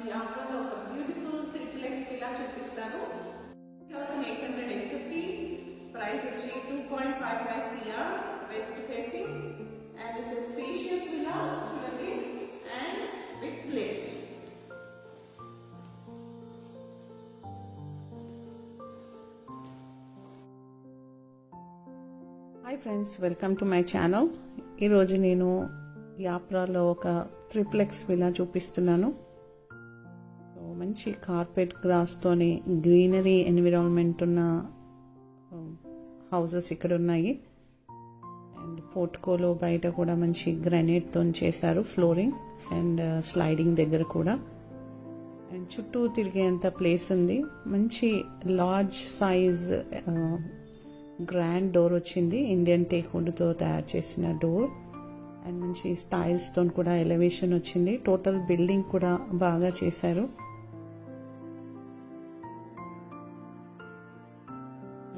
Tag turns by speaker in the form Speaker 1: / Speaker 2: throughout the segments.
Speaker 1: ఈ ఆఫ్లో ఒక బ్యూటిఫుల్ త్రిప్లెక్స్ విలా చూపిస్తాను. 3800 SFT, ప్రైస్ వచ్చి 2.55 CR, west facing, and it's a spacious villa చూడండి, and with lift. Hi friends, welcome to my channel. ఈరోజు నేను యాప్రాలో ఒక త్రిప్లెక్స్ విలా చూపిస్తున్నాను. సో మంచి కార్పెట్ గ్రాస్తోని గ్రీనరీ ఎన్విరాన్మెంట్ ఉన్న హౌసెస్ ఇక్కడ ఉన్నాయి. అండ్ పోర్టికోలో బయట కూడా మంచి గ్రానైట్తో చేశారు ఫ్లోరింగ్ అండ్ స్లైడింగ్ దగ్గర కూడా. అండ్ చుట్టూ తిరిగేంత ప్లేస్ ఉంది. మంచి లార్జ్ సైజ్ గ్రాండ్ డోర్ వచ్చింది, ఇండియన్ టేక్ వుడ్తో తయారు చేసిన డోర్. అండ్ మంచి స్టైల్స్తో కూడా ఎలివేషన్ వచ్చింది. టోటల్ బిల్డింగ్ కూడా బాగా చేశారు.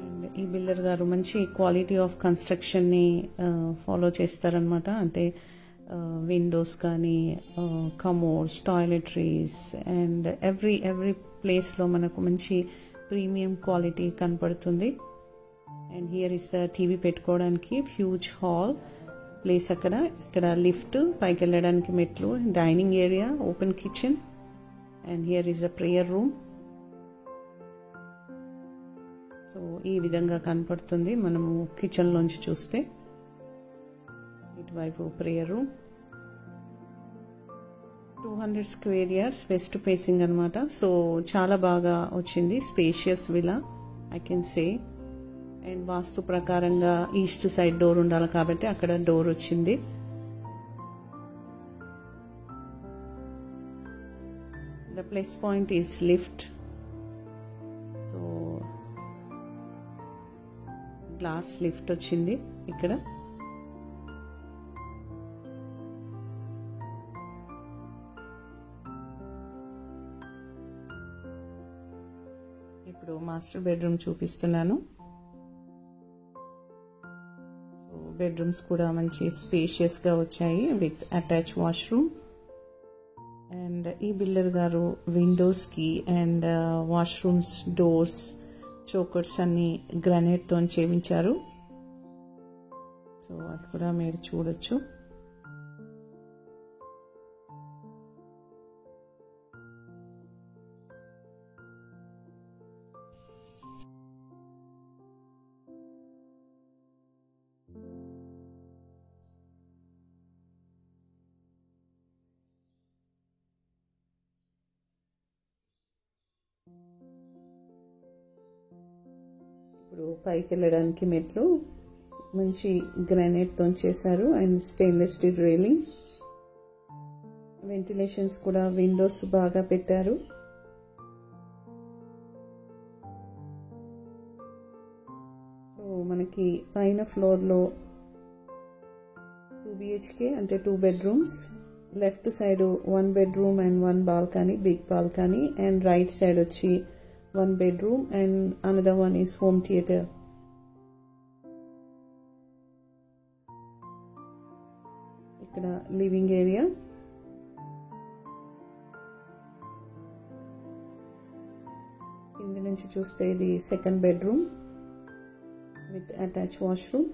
Speaker 1: అండ్ ఈ బిల్డర్ గారు మంచి క్వాలిటీ ఆఫ్ కన్స్ట్రక్షన్ని ఫాలో చేస్తారనమాట. అంటే విండోస్ కానీ, కమోడ్స్, టాయిలెటరీస్ అండ్ ఎవ్రీ ప్లేస్లో మనకు మంచి ప్రీమియం క్వాలిటీ కనపడుతుంది. And here is the TV పెట్టుకోవడానికి హ్యూజ్ హాల్ ప్లేస్. ఇక్కడ లిఫ్ట్, పైకి వెళ్ళడానికి మెట్లు, dining area, open kitchen. And here is the prayer room. So ఈ విధంగా కనపడుతుంది మనము కిచెన్ లోంచి చూస్తే. ఇటువైపు prayer room. 200 square yards west facing అనమాట. సో చాలా బాగా వచ్చింది, spacious villa I can say. And Vastu ప్రకారంగా ఈస్ట్ సైడ్ డోర్ ఉండాలి కాబట్టి అక్కడ డోర్ వచ్చింది. The plus point is lift. So glass lift వచ్చింది ఇక్కడ. ఇప్పుడు మాస్టర్ బెడ్రూమ్ చూపిస్తున్నాను. బెడ్రూమ్స్ కూడా మంచి స్పేషియస్ గా వచ్చాయి విత్ అటాచ్ వాష్రూమ్. అండ్ ఈ బిల్డర్ గారు విండోస్ కి అండ్ వాష్రూమ్స్ డోర్స్, చోకర్స్ అన్ని గ్రానైట్ తో చేయించారు. సో అది కూడా మీరు చూడొచ్చు. ఇప్పుడు పైకి వెళ్ళడానికి మెట్లు మంచి గ్రానైట్ తో చేశారు and stainless steel railing. Ventilations కూడా విండోస్ బాగా పెట్టారు. సో మనకి పైన ఫ్లోర్ లో 2 BHK అంటే 2 bedrooms. Left side 1 bedroom and 1 balcony, big balcony. And right side వచ్చి 1 bedroom and another one is home theater. ఇక్కడ లివింగ్ ఏరియా. కింద నుంచి చూస్తే ఇది second bedroom with attach washroom.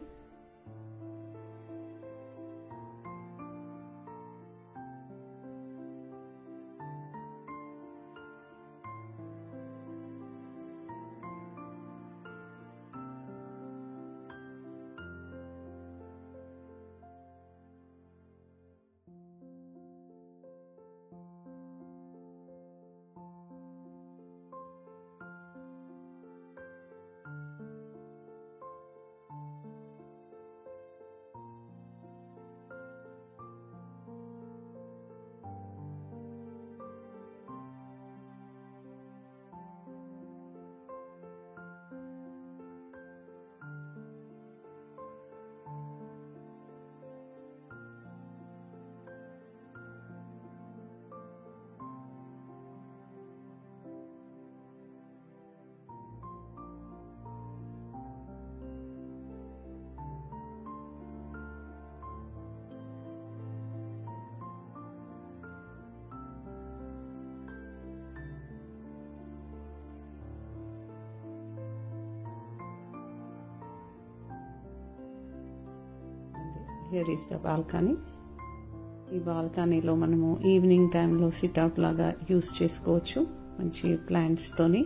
Speaker 1: Here is the balcony. ఈ బాల్కనీలో మనము ఈవినింగ్ టైంలో సిట్అవుట్ లాగా యూస్ చేసుకోవచ్చు మంచి ప్లాంట్స్తోని.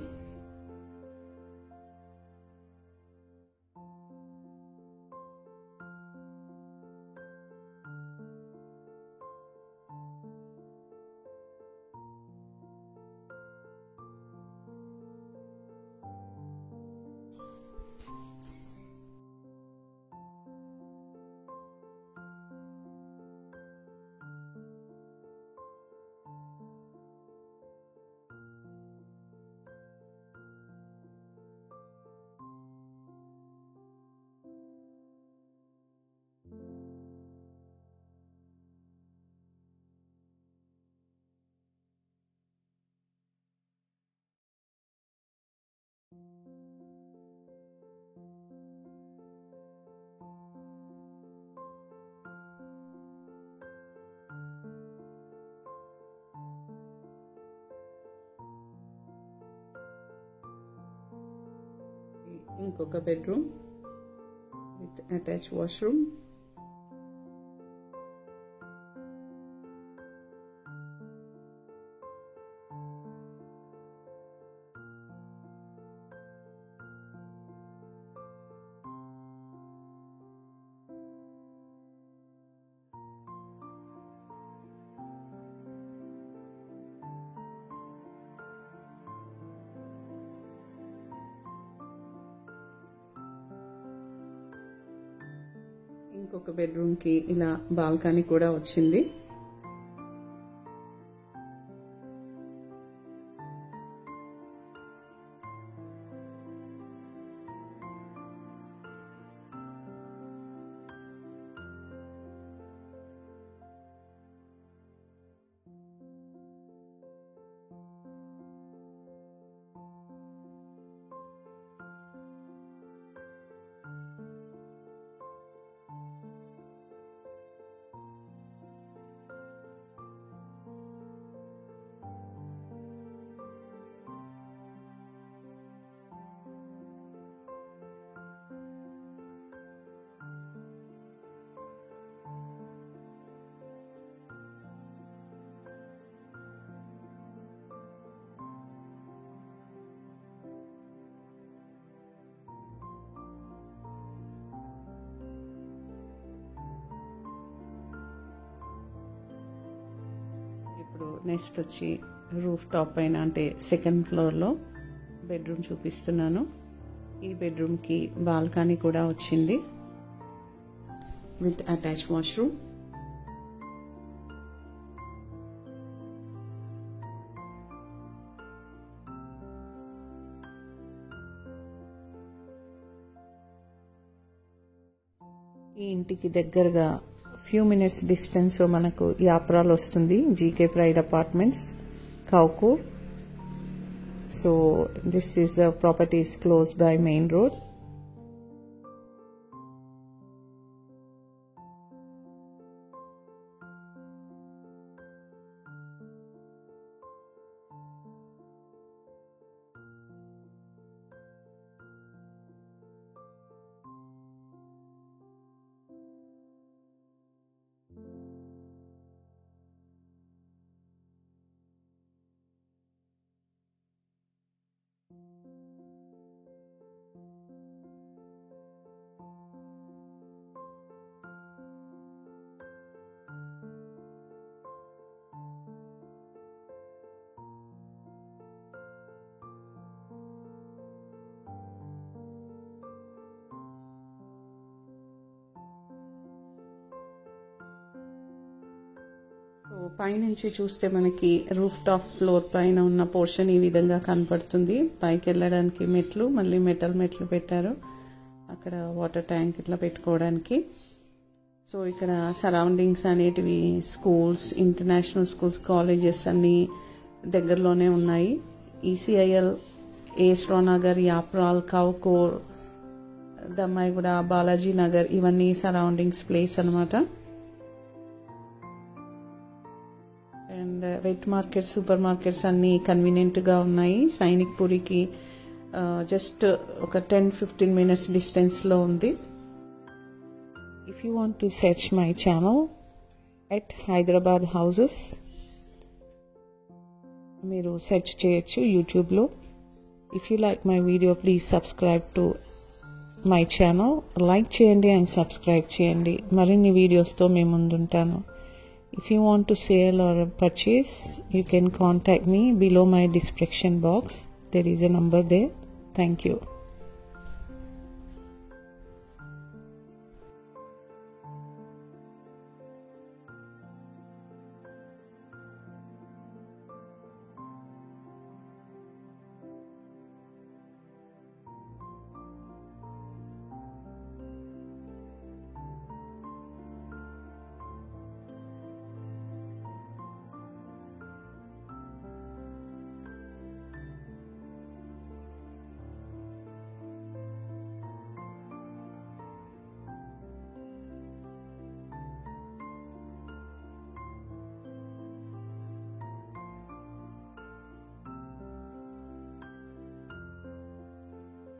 Speaker 1: ఇంకొక బెడ్రూమ్ విత్ అటాచ్ వాష్రూమ్. ఇంకొక బెడ్రూమ్ కి ఇలా బాల్కనీ కూడా వచ్చింది. ఇప్పుడు నెక్స్ట్ వచ్చి రూఫ్ టాప్ పైన అంటే సెకండ్ ఫ్లోర్లో బెడ్రూమ్ చూపిస్తున్నాను. ఈ బెడ్రూమ్కి బాల్కనీ కూడా వచ్చింది విత్ అటాచ్ వాష్రూమ్. ఈ ఇంటికి దగ్గరగా ఫ్యూ మినిట్స్ డిస్టెన్స్ లో మనకు యాప్రాల్ వస్తుంది, GK pride apartments, Kaukur. So this is the properties close by main road. So పైనుంచి చూస్తే మనకి రూఫ్ టాప్ ఫ్లోర్ పైన ఉన్న పోర్షన్ ఈ విధంగా కనపడుతుంది. పైకి వెళ్ళడానికి మెట్లు, మళ్ళీ మెట్లు పెట్టారు అక్కడ వాటర్ ట్యాంక్ ఇట్లా పెట్టుకోవడానికి. సో ఇక్కడ సరౌండింగ్స్ అనేటివి స్కూల్స్, ఇంటర్నేషనల్ స్కూల్స్, కాలేజెస్ అన్ని దగ్గరలోనే ఉన్నాయి. ఈసీఐఎల్, ఏస్ట్రో నగర్, యాప్రాల్, కౌకూర్, దమ్మాయిగూడ, బాలాజీ నగర్ ఇవన్నీ సరౌండింగ్స్ ప్లేస్ అనమాట. And wet market, supermarkets అన్ని కన్వీనియంట్ గా ఉన్నాయి. సైనిక్ పూరికి జస్ట్ ఒక 10-15 మినిట్స్ డిస్టెన్స్ లో ఉంది. If you want to search my channel at Hyderabad Houses, మీరు సెర్చ్ చేయొచ్చు యూట్యూబ్లో. If you like my video please subscribe to my channel. Like చేయండి అండ్ సబ్స్క్రైబ్ చేయండి. మరిన్ని వీడియోస్తో మేము ముందుంటాను. If you want to sell or purchase, you can contact me below my description box. There is a number there. Thank you.